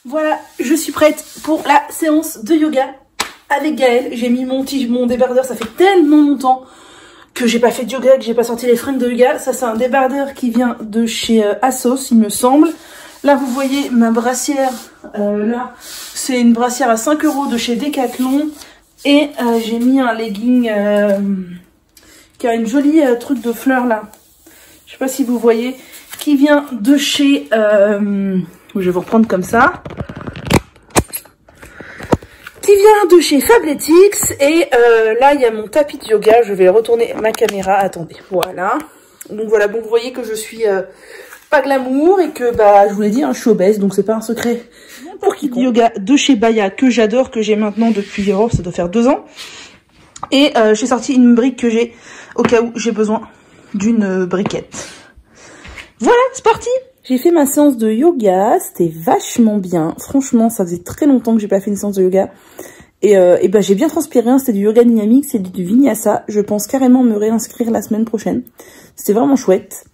Voilà, je suis prête pour la séance de yoga avec Gaëlle. J'ai mis mon débardeur, ça fait tellement longtemps que j'ai pas fait de yoga, que j'ai pas sorti les fringues de yoga. Ça, c'est un débardeur qui vient de chez Asos, il me semble. Là, vous voyez ma brassière. Là, c'est une brassière à 5 € de chez Decathlon. Et j'ai mis un legging qui a une jolie truc de fleurs là. Je sais pas si vous voyez. Qui vient de chez... je vais vous reprendre comme ça. Qui vient de chez Fabletics. Et là, il y a mon tapis de yoga. Je vais retourner ma caméra. Attendez, voilà. Donc voilà, bon, vous voyez que je suis pas glamour et que, bah, je vous l'ai dit, hein, je suis obèse, donc c'est pas un secret. Pour qui yoga de chez Baya, que j'adore, que j'ai maintenant depuis, oh, ça doit faire 2 ans. Et j'ai sorti une brique que j'ai au cas où j'ai besoin d'une briquette. Voilà, c'est parti! J'ai fait ma séance de yoga, c'était vachement bien. Franchement, ça faisait très longtemps que j'ai pas fait une séance de yoga. Et ben j'ai bien transpiré, hein. C'était du yoga dynamique, c'est du vinyasa. Je pense carrément me réinscrire la semaine prochaine. C'était vraiment chouette.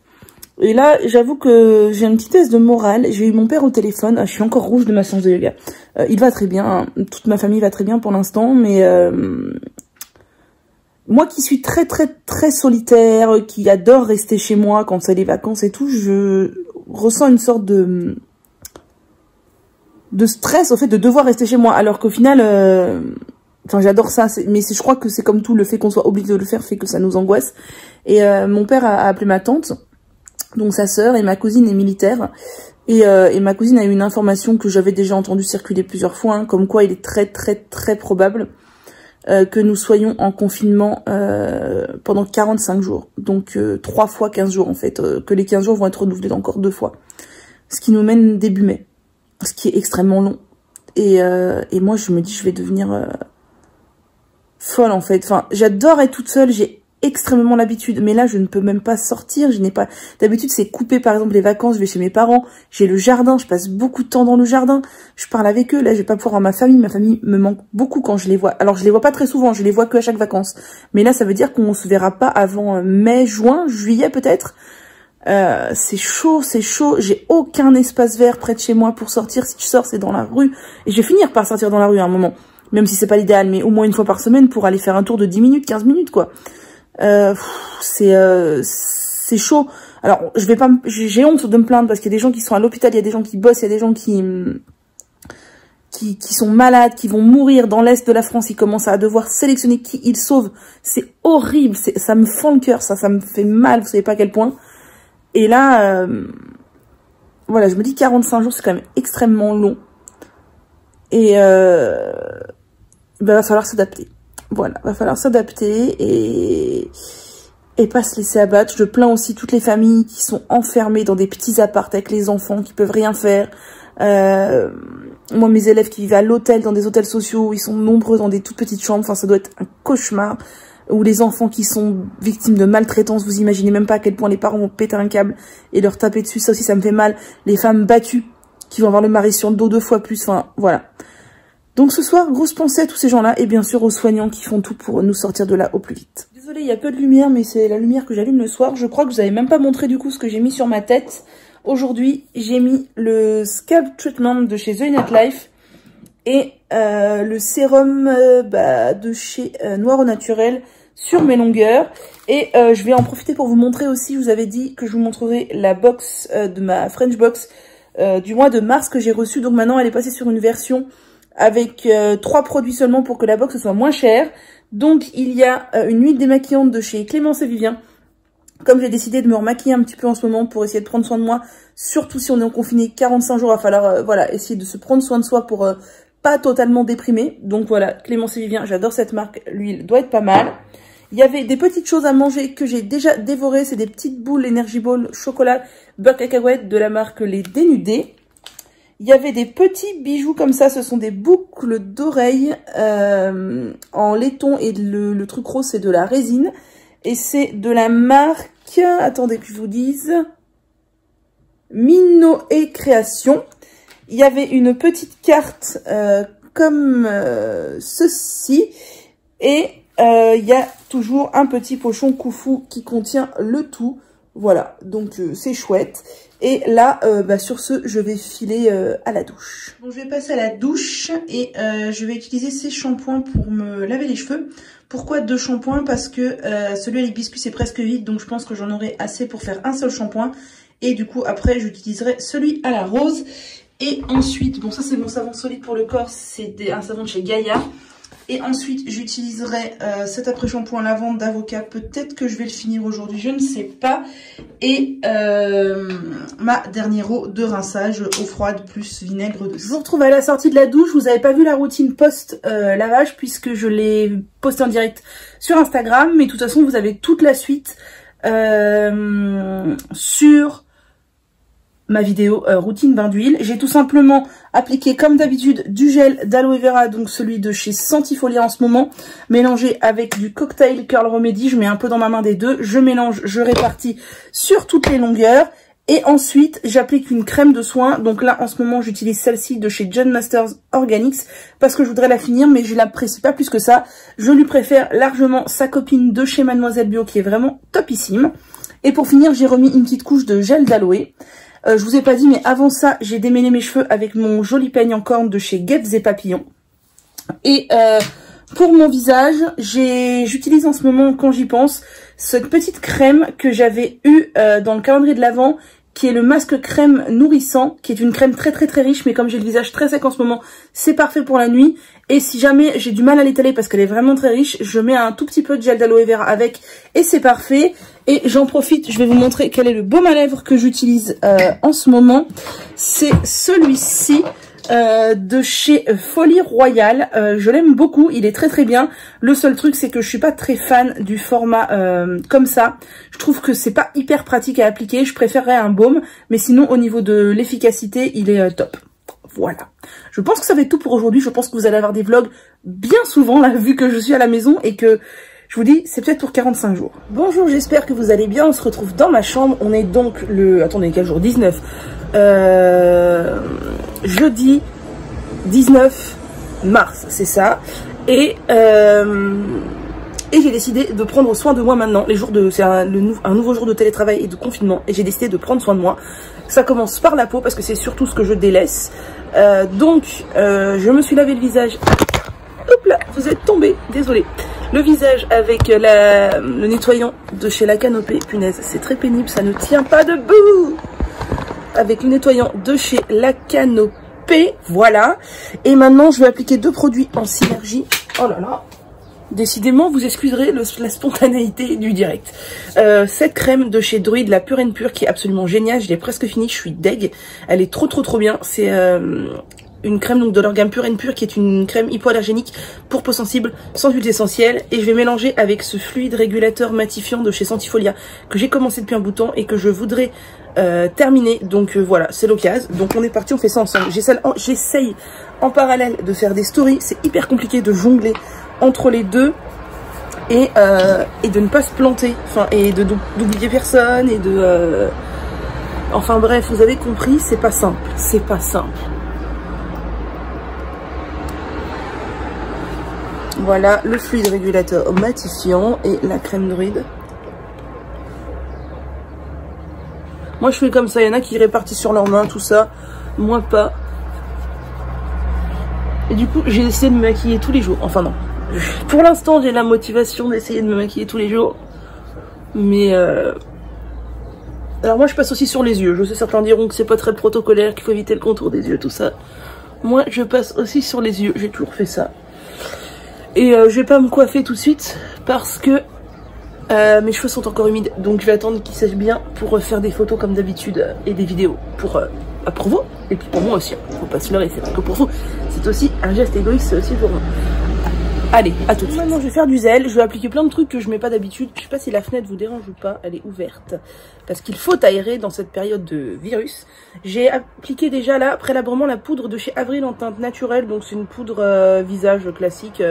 Et là, j'avoue que j'ai une petite baisse de morale. J'ai eu mon père au téléphone. Je suis encore rouge de ma séance de yoga. Il va très bien, hein. Toute ma famille va très bien pour l'instant, mais... moi qui suis très solitaire, qui adore rester chez moi quand c'est les vacances et tout, je ressens une sorte de stress au fait de devoir rester chez moi. Alors qu'au final, enfin j'adore ça, mais je crois que c'est comme tout, le fait qu'on soit obligé de le faire fait que ça nous angoisse. Et mon père a appelé ma tante, donc sa sœur, et ma cousine est militaire. Et ma cousine a eu une information que j'avais déjà entendue circuler plusieurs fois, hein, comme quoi il est très probable que nous soyons en confinement pendant 45 jours. Donc 3 fois 15 jours en fait. Que les 15 jours vont être renouvelés encore 2 fois. Ce qui nous mène début mai. Ce qui est extrêmement long. Et moi je me dis je vais devenir folle en fait. Enfin j'adore être toute seule, j'ai extrêmement l'habitude. Mais là je ne peux même pas sortir. Je n'ai pas... D'habitude c'est couper par exemple les vacances, je vais chez mes parents. J'ai le jardin, je passe beaucoup de temps dans le jardin. Je parle avec eux. Là je vais pas pouvoir voir ma famille. Ma famille me manque beaucoup quand je les vois. Alors je les vois pas très souvent, je les vois que à chaque vacances. Mais là ça veut dire qu'on se verra pas avant mai, juin, juillet peut-être. C'est chaud, c'est chaud. J'ai aucun espace vert près de chez moi pour sortir. Si je sors c'est dans la rue. Et je vais finir par sortir dans la rue à un moment. Même si c'est pas l'idéal, mais au moins une fois par semaine pour aller faire un tour de 10 minutes, 15 minutes quoi. C'est chaud. Alors je vais pas, j'ai honte de me plaindre parce qu'il y a des gens qui sont à l'hôpital, il y a des gens qui bossent, il y a des gens qui sont malades, qui vont mourir dans l'est de la France. Ils commencent à devoir sélectionner qui ils sauvent. C'est horrible, ça me fend le cœur, ça me fait mal, vous savez pas à quel point. Et là, voilà, je me dis 45 jours, c'est quand même extrêmement long. Et ben, va falloir s'adapter. Voilà, va falloir s'adapter et pas se laisser abattre. Je plains aussi toutes les familles qui sont enfermées dans des petits apparts avec les enfants, qui peuvent rien faire. Moi, mes élèves qui vivent à l'hôtel, dans des hôtels sociaux, ils sont nombreux dans des toutes petites chambres. Enfin, ça doit être un cauchemar. Ou les enfants qui sont victimes de maltraitance. Vous imaginez même pas à quel point les parents vont péter un câble et leur taper dessus. Ça aussi, ça me fait mal. Les femmes battues qui vont avoir le mari sur le dos 2 fois plus. Enfin, voilà. Donc ce soir, grosse pensée à tous ces gens-là, et bien sûr aux soignants qui font tout pour nous sortir de là au plus vite. Désolée, il y a peu de lumière, mais c'est la lumière que j'allume le soir. Je crois que vous avez même pas montré du coup ce que j'ai mis sur ma tête. Aujourd'hui, j'ai mis le Scalp Treatment de chez The Innate Life et le sérum de chez Noir au Naturel sur mes longueurs. Et je vais en profiter pour vous montrer aussi, je vous avais dit que je vous montrerai la box de ma French Box du mois de mars que j'ai reçue. Donc maintenant, elle est passée sur une version avec 3 produits seulement pour que la box soit moins chère. Donc il y a une huile démaquillante de chez Clémence et Vivien. Comme j'ai décidé de me remaquiller un petit peu en ce moment pour essayer de prendre soin de moi, surtout si on est en confiné 45 jours, il va falloir voilà, essayer de se prendre soin de soi pour pas totalement déprimer. Donc voilà, Clémence et Vivien, j'adore cette marque, l'huile doit être pas mal. Il y avait des petites choses à manger que j'ai déjà dévorées, c'est des petites boules Energy Ball chocolat beurre cacahuète de la marque Les Dénudés. Il y avait des petits bijoux comme ça, ce sont des boucles d'oreilles en laiton et le truc rose c'est de la résine. Et c'est de la marque, attendez que je vous dise, Minoe Création. Il y avait une petite carte comme ceci et il y a toujours un petit pochon Koufou qui contient le tout. Voilà, donc c'est chouette. Et là, sur ce, je vais filer à la douche. Bon, je vais passer à la douche et je vais utiliser ces shampoings pour me laver les cheveux. Pourquoi 2 shampoings? Parce que celui à l'hibiscus est presque vide, donc je pense que j'en aurai assez pour faire un seul shampoing. Et du coup, après, j'utiliserai celui à la rose. Et ensuite, bon, ça c'est mon savon solide pour le corps, c'est un savon de chez Gaïa. Et ensuite, j'utiliserai cet après-shampoing lavande d'avocat. Peut-être que je vais le finir aujourd'hui, je ne sais pas. Et ma dernière eau de rinçage, eau froide plus vinaigre de... Je vous retrouve à la sortie de la douche. Vous n'avez pas vu la routine post-lavage puisque je l'ai postée en direct sur Instagram. Mais de toute façon, vous avez toute la suite sur... ma vidéo routine bain d'huile. J'ai tout simplement appliqué comme d'habitude du gel d'aloe vera, donc celui de chez Sentifolia en ce moment, mélangé avec du cocktail Curl Remedy. Je mets un peu dans ma main des deux, je mélange, je répartis sur toutes les longueurs et ensuite j'applique une crème de soin. Donc là en ce moment j'utilise celle-ci de chez John Masters Organics parce que je voudrais la finir mais je l'apprécie pas plus que ça. Je lui préfère largement sa copine de chez Mademoiselle Bio qui est vraiment topissime. Et pour finir j'ai remis une petite couche de gel d'aloe. Je vous ai pas dit, mais avant ça, j'ai démêlé mes cheveux avec mon joli peigne en corne de chez Guêpes et Papillons. Et pour mon visage, j'utilise en ce moment, quand j'y pense, cette petite crème que j'avais eue dans le calendrier de l'Avent, qui est le masque crème nourrissant, qui est une crème très très très riche, mais comme j'ai le visage très sec en ce moment, c'est parfait pour la nuit. Et si jamais j'ai du mal à l'étaler parce qu'elle est vraiment très riche, je mets un tout petit peu de gel d'aloe vera avec et c'est parfait. Et j'en profite, je vais vous montrer quel est le baume à lèvres que j'utilise en ce moment. C'est celui-ci de chez Folie Royale. Je l'aime beaucoup, il est très très bien. Le seul truc, c'est que je suis pas très fan du format comme ça. Je trouve que c'est pas hyper pratique à appliquer. Je préférerais un baume, mais sinon au niveau de l'efficacité, il est top. Voilà. Je pense que ça va être tout pour aujourd'hui. Je pense que vous allez avoir des vlogs bien souvent, là, vu que je suis à la maison et que, je vous dis, c'est peut-être pour 45 jours. Bonjour, j'espère que vous allez bien. On se retrouve dans ma chambre. On est donc le... Attendez, quel jour? 19. Jeudi 19 mars, c'est ça. Et j'ai décidé de prendre soin de moi maintenant. Les jours de... C'est un nouveau jour de télétravail et de confinement. Et j'ai décidé de prendre soin de moi. Ça commence par la peau parce que c'est surtout ce que je délaisse. Je me suis lavé le visage. Hop là, vous êtes tombé, désolé. Le visage avec le nettoyant de chez La Canopée. Punaise, c'est très pénible, ça ne tient pas debout. Avec le nettoyant de chez La Canopée, voilà. Et maintenant, je vais appliquer 2 produits en synergie. Oh là là. Décidément, vous excuserez la spontanéité du direct. Cette crème de chez Druid, la Pure and Pure, qui est absolument géniale. Je l'ai presque finie, je suis deg. Elle est trop bien. C'est une crème donc de leur gamme Pure and Pure, qui est une crème hypoallergénique pour peau sensible, sans huile essentielle. Et je vais mélanger avec ce fluide régulateur matifiant de chez Sentifolia, que j'ai commencé depuis un bout de temps et que je voudrais terminer. Donc voilà, c'est l'occasion. Donc on est parti, on fait ça ensemble. J'essaye en parallèle de faire des stories. C'est hyper compliqué de jongler entre les deux et de ne pas se planter, enfin, et d'oublier personne et de enfin bref, vous avez compris, c'est pas simple, c'est pas simple. Voilà le fluide régulateur matifiant et la crème Druid. Moi je fais comme ça, il y en a qui répartissent sur leurs mains tout ça, moi pas. Et du coup j'ai essayé de me maquiller tous les jours, enfin non. Pour l'instant, j'ai la motivation d'essayer de me maquiller tous les jours. Mais alors moi, je passe aussi sur les yeux. Je sais, certains diront que c'est pas très protocolaire, qu'il faut éviter le contour des yeux, tout ça. Moi, je passe aussi sur les yeux. J'ai toujours fait ça. Et je vais pas me coiffer tout de suite parce que mes cheveux sont encore humides. Donc, je vais attendre qu'ils sèchent bien pour faire des photos comme d'habitude et des vidéos pour vous. Et puis pour moi aussi. Faut pas se leurrer, c'est pas que pour vous. C'est aussi un geste égoïste, c'est aussi pour moi. Allez, à tout de suite. Maintenant, je vais faire du zèle. Je vais appliquer plein de trucs que je mets pas d'habitude. Je sais pas si la fenêtre vous dérange ou pas. Elle est ouverte. Parce qu'il faut aérer dans cette période de virus. J'ai appliqué déjà là, préalablement, la poudre de chez Avril en teinte naturelle. Donc, c'est une poudre visage classique,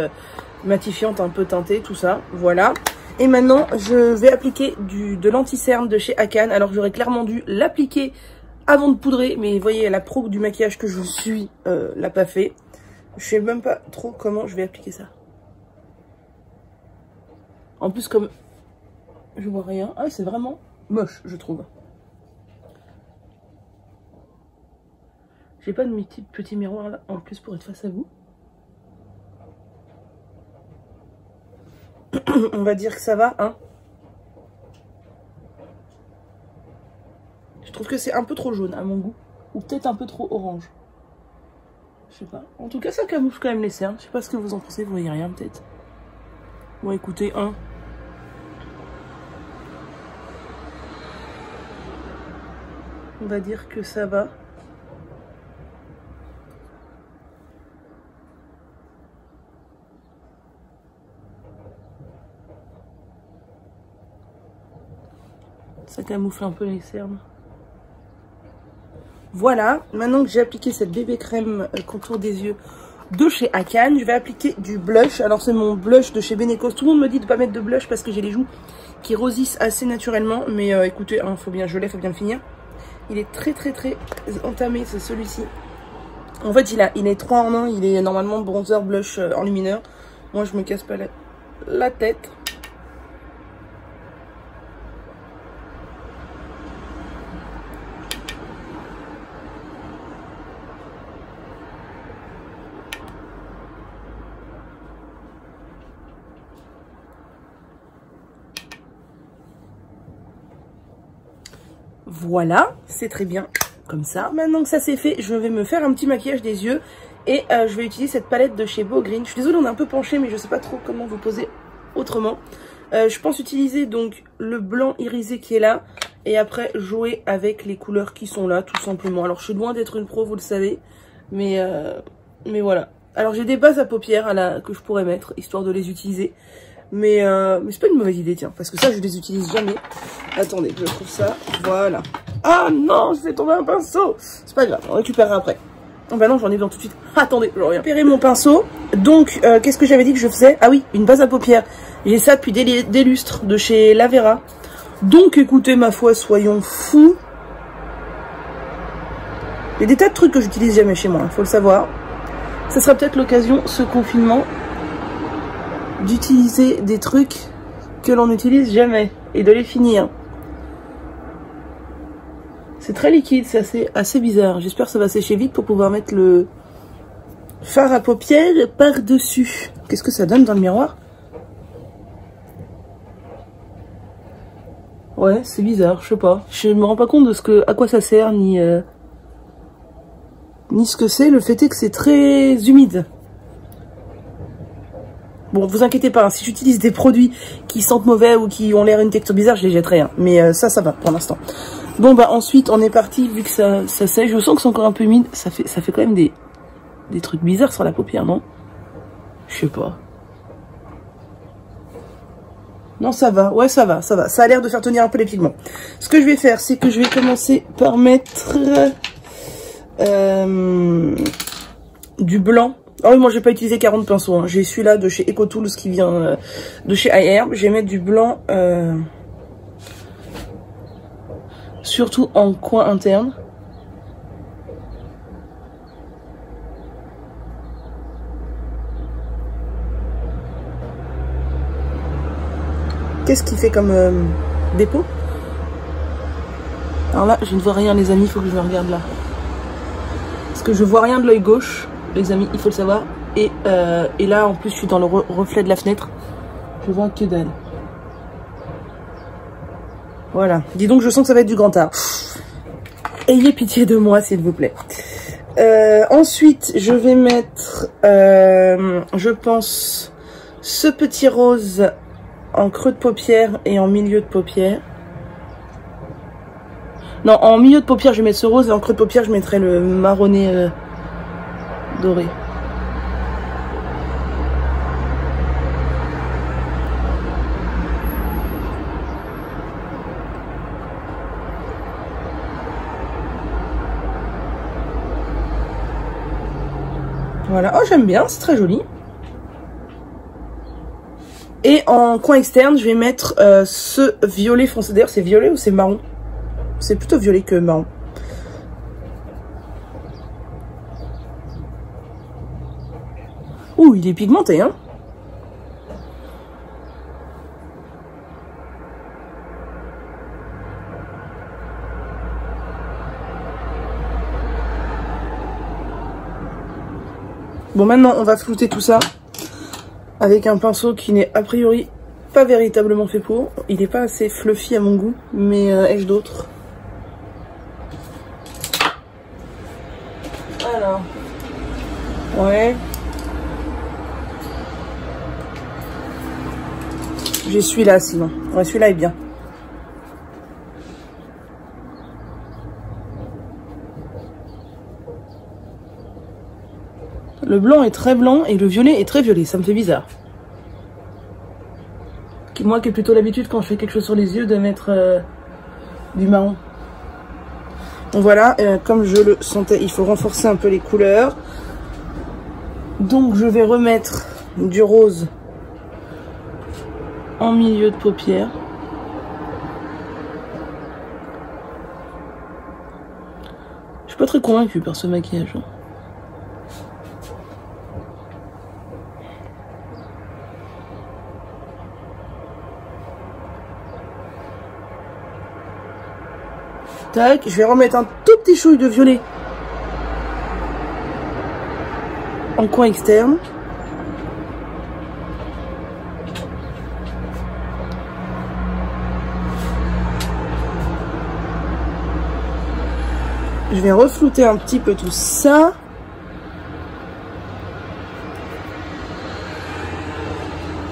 matifiante, un peu teintée, tout ça. Voilà. Et maintenant, je vais appliquer de l'anti-cerne de chez Akan. Alors, j'aurais clairement dû l'appliquer avant de poudrer. Mais vous voyez, la pro du maquillage que je suis l'a pas fait. Je sais même pas trop comment je vais appliquer ça. En plus, comme je vois rien, ah, c'est vraiment moche, je trouve. J'ai pas de petit miroir là en plus pour être face à vous. On va dire que ça va, hein. Je trouve que c'est un peu trop jaune à mon goût. Ou peut-être un peu trop orange. Je sais pas. En tout cas, ça camoufle quand même les cernes. Je sais pas ce que vous en pensez, vous voyez rien peut-être. Bon, écoutez, hein. On va dire que ça va. Ça camoufle un peu les cernes. Voilà, maintenant que j'ai appliqué cette bébé crème contour des yeux de chez Akan, je vais appliquer du blush. Alors c'est mon blush de chez Benecos. Tout le monde me dit de pas mettre de blush parce que j'ai les joues qui rosissent assez naturellement. Mais écoutez, hein, faut bien geler, faut bien le finir. Il est très entamé, c'est celui-ci. En fait, il est 3 en 1. Il est normalement bronzer, blush, enlumineur. Moi, je me casse pas la tête. Voilà, c'est très bien, comme ça. Maintenant que ça c'est fait, je vais me faire un petit maquillage des yeux. Et je vais utiliser cette palette de chez Beau Green. Je suis désolée, on est un peu penché, mais je sais pas trop comment vous poser autrement. Je pense utiliser donc le blanc irisé qui est là. Et après jouer avec les couleurs qui sont là, tout simplement. Alors je suis loin d'être une pro, vous le savez. Mais voilà. Alors j'ai des bases à paupières que je pourrais mettre, histoire de les utiliser. Mais c'est pas une mauvaise idée, tiens, parce que ça, je les utilise jamais. Attendez, je trouve ça. Voilà. Ah non, je fais tomber un pinceau. C'est pas grave, on récupérera après. Oh bah non, j'en ai besoin tout de suite. Attendez, je reviens. Récupérer mon pinceau. Donc, qu'est-ce que j'avais dit que je faisais? Ah oui, une base à paupières. J'ai ça depuis des lustres de chez Lavera. Donc, écoutez, ma foi, soyons fous. Il y a des tas de trucs que j'utilise jamais chez moi, il faut le savoir. Ça sera peut-être l'occasion, ce confinement, d'utiliser des trucs que l'on n'utilise jamais et de les finir. C'est très liquide, c'est assez bizarre. J'espère que ça va sécher vite pour pouvoir mettre le fard à paupières par-dessus. Qu'est-ce que ça donne dans le miroir? Ouais, c'est bizarre, je sais pas. Je me rends pas compte de à quoi ça sert, ni ce que c'est. Le fait est que c'est très humide. Bon, vous inquiétez pas, hein, si j'utilise des produits qui sentent mauvais ou qui ont l'air une texture bizarre, je les jetterai. Hein. Mais ça va pour l'instant. Bon, bah ensuite, on est parti, vu que ça sèche. Je sens que c'est encore un peu humide. Ça fait quand même des trucs bizarres sur la paupière, non? Je sais pas. Non, ça va. Ouais, ça va. Ça a l'air de faire tenir un peu les pigments. Ce que je vais faire, c'est que je vais commencer par mettre du blanc. Ah oui, moi j'ai pas utilisé 40 pinceaux, hein. J'ai celui-là de chez EcoTools qui vient de chez iHerb. Je vais mettre du blanc surtout en coin interne. Qu'est-ce qu'il fait comme dépôt? Alors là, je ne vois rien les amis, il faut que je me regarde là. Parce que je vois rien de l'œil gauche. Les amis, il faut le savoir. Et là, en plus, je suis dans le reflet de la fenêtre. Je vois que dalle. Voilà. Dis donc, je sens que ça va être du grand art. Ayez pitié de moi, s'il vous plaît. Ensuite, je vais mettre, je pense, ce petit rose en creux de paupière et en milieu de paupière. Non, en milieu de paupière, je vais mettre ce rose et en creux de paupière, je mettrai le marronné doré. Voilà, oh j'aime bien, c'est très joli. Et en coin externe, je vais mettre ce violet foncé. D'ailleurs, c'est violet ou c'est marron? C'est plutôt violet que marron. Ouh, il est pigmenté, hein. Bon, maintenant, on va flouter tout ça avec un pinceau qui n'est a priori pas véritablement fait pour. Il n'est pas assez fluffy à mon goût, mais ai-je d'autres? Alors, ouais. J'ai celui-là, sinon. Ouais, celui-là est bien. Le blanc est très blanc et le violet est très violet. Ça me fait bizarre. Moi qui ai plutôt l'habitude quand je fais quelque chose sur les yeux de mettre du marron. Donc voilà, comme je le sentais, il faut renforcer un peu les couleurs. Donc je vais remettre du rose en milieu de paupière. Je suis pas très convaincue par ce maquillage. Tac, je vais remettre un tout petit chouille de violet en coin externe. Je vais reflouter un petit peu tout ça.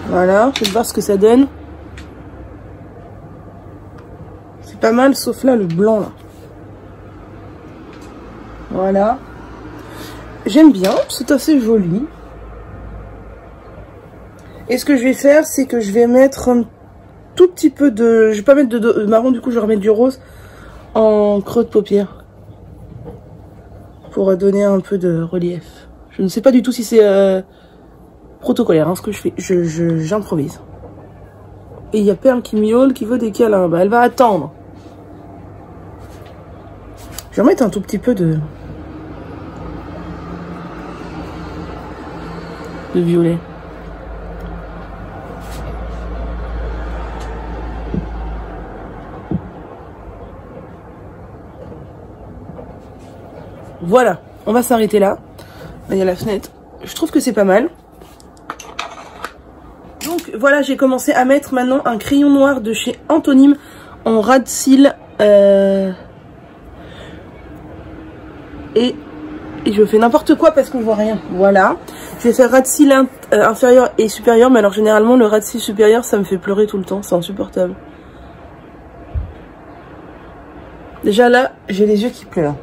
Voilà, je vais voir ce que ça donne. C'est pas mal, sauf là, le blanc, là. Voilà. J'aime bien, c'est assez joli. Et ce que je vais faire, c'est que je vais mettre un tout petit peu de... Je vais pas mettre de marron, du coup, je vais remettre du rose en creux de paupière. Pour donner un peu de relief. Je ne sais pas du tout si c'est protocolaire, hein, ce que je fais. J'improvise. Et il y a Perle qui miaule, qui veut des câlins. Bah, elle va attendre. Je vais remettre un tout petit peu de violet. Voilà, on va s'arrêter là. Il y a la fenêtre. Je trouve que c'est pas mal. Donc voilà, j'ai commencé à mettre maintenant un crayon noir de chez Antonyme en ras de cils. Et je fais n'importe quoi parce que je vois rien. Voilà. Je vais faire ras de cils inférieur et supérieur. Mais alors généralement le ras de cils supérieur ça me fait pleurer tout le temps. C'est insupportable. Déjà là, j'ai les yeux qui pleurent.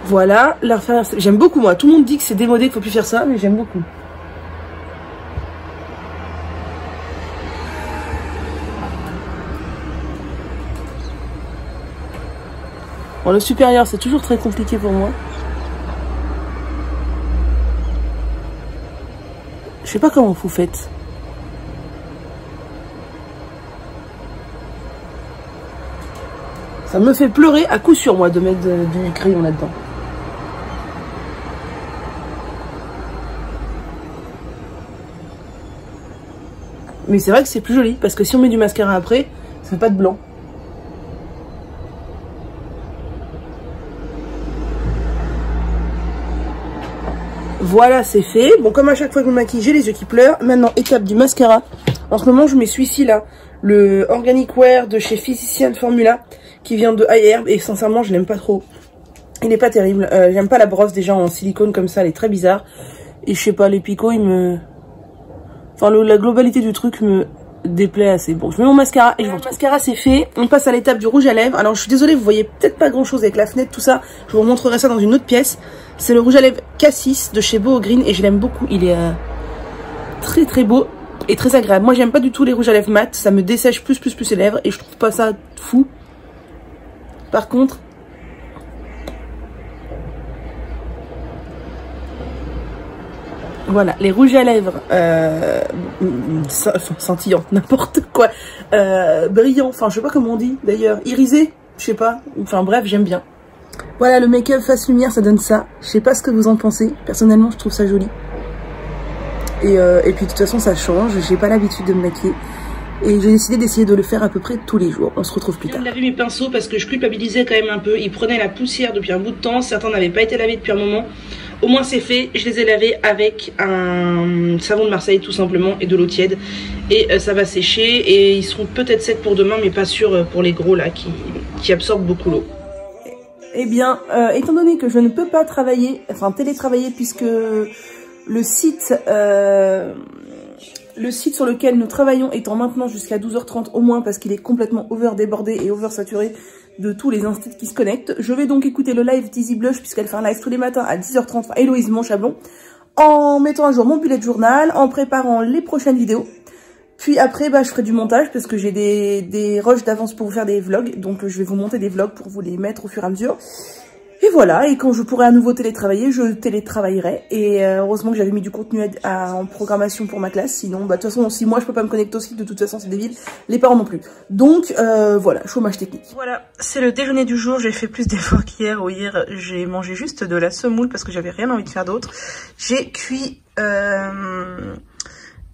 Voilà, l'inférieur, j'aime beaucoup moi. Tout le monde dit que c'est démodé, qu'il faut plus faire ça, mais j'aime beaucoup. Bon, le supérieur, c'est toujours très compliqué pour moi. Je sais pas comment vous faites. Ça me fait pleurer à coup sûr, moi, de mettre du crayon là-dedans. Mais c'est vrai que c'est plus joli, parce que si on met du mascara après, ça fait pas de blanc. Voilà, c'est fait. Bon, comme à chaque fois que je me maquille, j'ai les yeux qui pleurent. Maintenant, étape du mascara. En ce moment, je mets celui-ci là, le Organic Wear de chez Physician Formula, qui vient de iHerb, et sincèrement, je l'aime pas trop. Il est pas terrible. J'aime pas la brosse déjà en silicone comme ça, elle est très bizarre. Et je sais pas, les picots, ils me... Enfin, la globalité du truc me déplaît assez. Bon, je mets mon mascara et je vous retrouve. Le mascara, c'est fait. On passe à l'étape du rouge à lèvres. Alors, je suis désolée, vous voyez peut-être pas grand-chose avec la fenêtre, tout ça. Je vous montrerai ça dans une autre pièce. C'est le rouge à lèvres Cassis de chez Beau Green et je l'aime beaucoup. Il est très très beau et très agréable. Moi, j'aime pas du tout les rouges à lèvres mat. Ça me dessèche plus les lèvres et je trouve pas ça fou. Par contre... Voilà, les rouges à lèvres scintillants, n'importe quoi, brillants, enfin je sais pas comment on dit d'ailleurs, irisés, je sais pas, enfin bref, j'aime bien. Voilà, le make-up face lumière, ça donne ça, je sais pas ce que vous en pensez, personnellement je trouve ça joli. Et puis de toute façon ça change, j'ai pas l'habitude de me maquiller, Et j'ai décidé d'essayer de le faire à peu près tous les jours. On se retrouve plus tard. Je viens de laver mes pinceaux parce que je culpabilisais quand même un peu. Ils prenaient la poussière depuis un bout de temps. Certains n'avaient pas été lavés depuis un moment. Au moins c'est fait. Je les ai lavés avec un savon de Marseille tout simplement et de l'eau tiède. Et ça va sécher. Et ils seront peut-être secs pour demain mais pas sûr pour les gros là qui absorbent beaucoup l'eau. Eh bien, étant donné que je ne peux pas travailler, enfin télétravailler puisque le site sur lequel nous travaillons est en maintenance jusqu'à 12h30 au moins parce qu'il est complètement débordé et oversaturé de tous les instits qui se connectent. Je vais donc écouter le live d'Easy Blush puisqu'elle fait un live tous les matins à 10h30, enfin Héloïse Monchablon, en mettant à jour mon bullet journal, en préparant les prochaines vidéos. Puis après, je ferai du montage parce que j'ai des rushs d'avance pour vous faire des vlogs. Donc je vais vous monter des vlogs pour vous les mettre au fur et à mesure. Et voilà, et quand je pourrai à nouveau télétravailler, je télétravaillerai. Et heureusement que j'avais mis du contenu en programmation pour ma classe. Sinon, de toute façon, si moi je peux pas me connecter au site, de toute façon c'est débile. Les parents non plus. Donc voilà, chômage technique. Voilà, c'est le déjeuner du jour. J'ai fait plus d'efforts qu'hier. Ou hier, j'ai mangé juste de la semoule parce que j'avais rien envie de faire d'autre. J'ai cuit...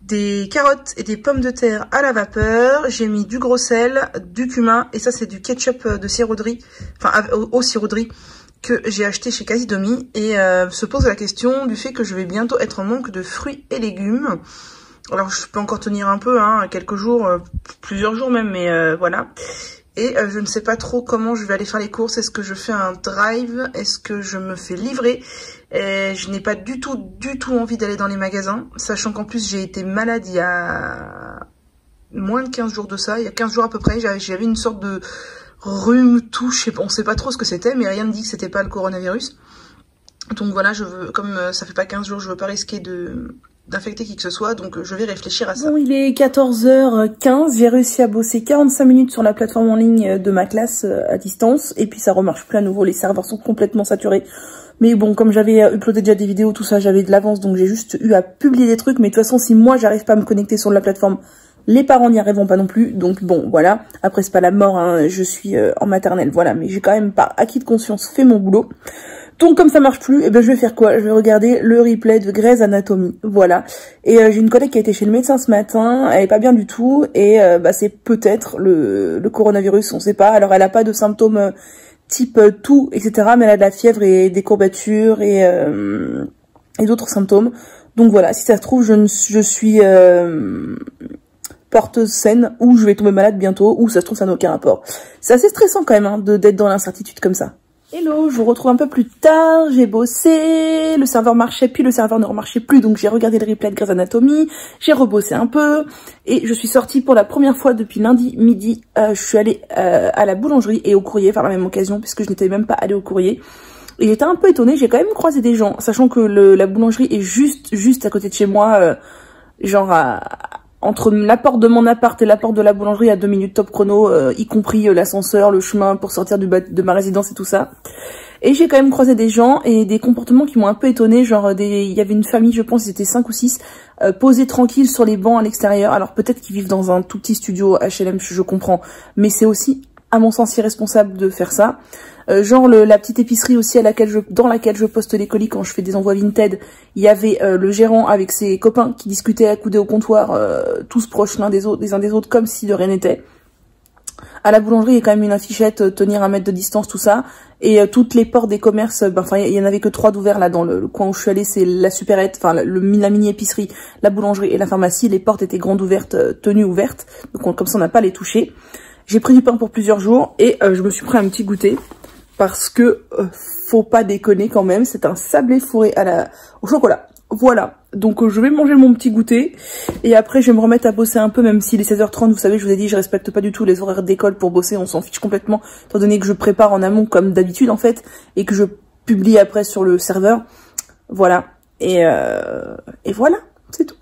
des carottes et des pommes de terre à la vapeur, j'ai mis du gros sel, du cumin, et ça c'est du ketchup de sirop de riz, enfin au sirop de riz, que j'ai acheté chez Casidomi, et se pose la question du fait que je vais bientôt être en manque de fruits et légumes. Alors je peux encore tenir un peu, hein, quelques jours, plusieurs jours même, mais voilà. Et je ne sais pas trop comment je vais aller faire les courses. Est-ce que je fais un drive? Est-ce que je me fais livrer? Et je n'ai pas du tout envie d'aller dans les magasins. Sachant qu'en plus, j'ai été malade il y a moins de 15 jours de ça. Il y a 15 jours à peu près. J'avais une sorte de rhume, tout. On ne sait pas trop ce que c'était, mais rien ne dit que c'était pas le coronavirus. Donc voilà, comme ça fait pas 15 jours, je veux pas risquer d'infecter qui que ce soit, donc je vais réfléchir à ça. Bon, il est 14h15, j'ai réussi à bosser 45 minutes sur la plateforme en ligne de ma classe à distance, et puis ça remarche plus à nouveau, les serveurs sont complètement saturés. Mais bon, comme j'avais uploadé déjà des vidéos, tout ça, j'avais de l'avance, donc j'ai juste eu à publier des trucs, mais de toute façon, si moi j'arrive pas à me connecter sur la plateforme, les parents n'y arriveront pas non plus, donc bon, voilà. Après, c'est pas la mort, hein, je suis en maternelle, voilà, mais j'ai quand même par acquis de conscience fait mon boulot. Donc comme ça marche plus, je vais faire quoi? Je vais regarder le replay de Grey's Anatomy, voilà. Et j'ai une collègue qui a été chez le médecin ce matin, elle est pas bien du tout, et c'est peut-être le coronavirus, on sait pas. Alors elle a pas de symptômes type toux, etc., mais elle a de la fièvre et des courbatures et d'autres symptômes. Donc voilà, si ça se trouve, je suis porteuse saine, ou je vais tomber malade bientôt, ou ça se trouve ça n'a aucun rapport. C'est assez stressant quand même, hein, d'être dans l'incertitude comme ça. Hello, je vous retrouve un peu plus tard, j'ai bossé, le serveur marchait, puis le serveur ne remarchait plus, donc j'ai regardé le replay de Grey's Anatomy, j'ai rebossé un peu, et je suis sortie pour la première fois depuis lundi midi. Je suis allée à la boulangerie et au courrier par la même occasion, puisque je n'étais même pas allée au courrier. Et j'étais un peu étonnée, j'ai quand même croisé des gens, sachant que la boulangerie est juste à côté de chez moi, entre la porte de mon appart et la porte de la boulangerie à 2 minutes top chrono, y compris l'ascenseur, le chemin pour sortir de ma résidence et tout ça. Et j'ai quand même croisé des gens et des comportements qui m'ont un peu étonnée, genre il y avait une famille, je pense, ils étaient 5 ou 6, posés tranquilles sur les bancs à l'extérieur. Alors peut-être qu'ils vivent dans un tout petit studio HLM, je comprends, mais c'est aussi, à mon sens, irresponsable de faire ça. La petite épicerie aussi dans laquelle je poste les colis quand je fais des envois Vinted, il y avait le gérant avec ses copains qui discutaient accoudés au comptoir, tous proches l'un des uns des autres, comme si de rien n'était. À la boulangerie, il y a quand même une affichette, tenir 1 mètre de distance, tout ça. Et toutes les portes des commerces, il y en avait que 3 d'ouverts là dans le coin où je suis allée, c'est la supérette, la mini épicerie, la boulangerie et la pharmacie. Les portes étaient grandes ouvertes, tenues ouvertes, donc comme ça on n'a pas à les toucher. J'ai pris du pain pour plusieurs jours et je me suis pris un petit goûter. Parce que faut pas déconner quand même, c'est un sablé fourré au chocolat. Voilà, donc je vais manger mon petit goûter et après je vais me remettre à bosser un peu, même s'il est 16h30, vous savez, je vous ai dit, je respecte pas du tout les horaires d'école pour bosser, on s'en fiche complètement, étant donné que je prépare en amont comme d'habitude en fait, et que je publie après sur le serveur. Voilà, et voilà, c'est tout.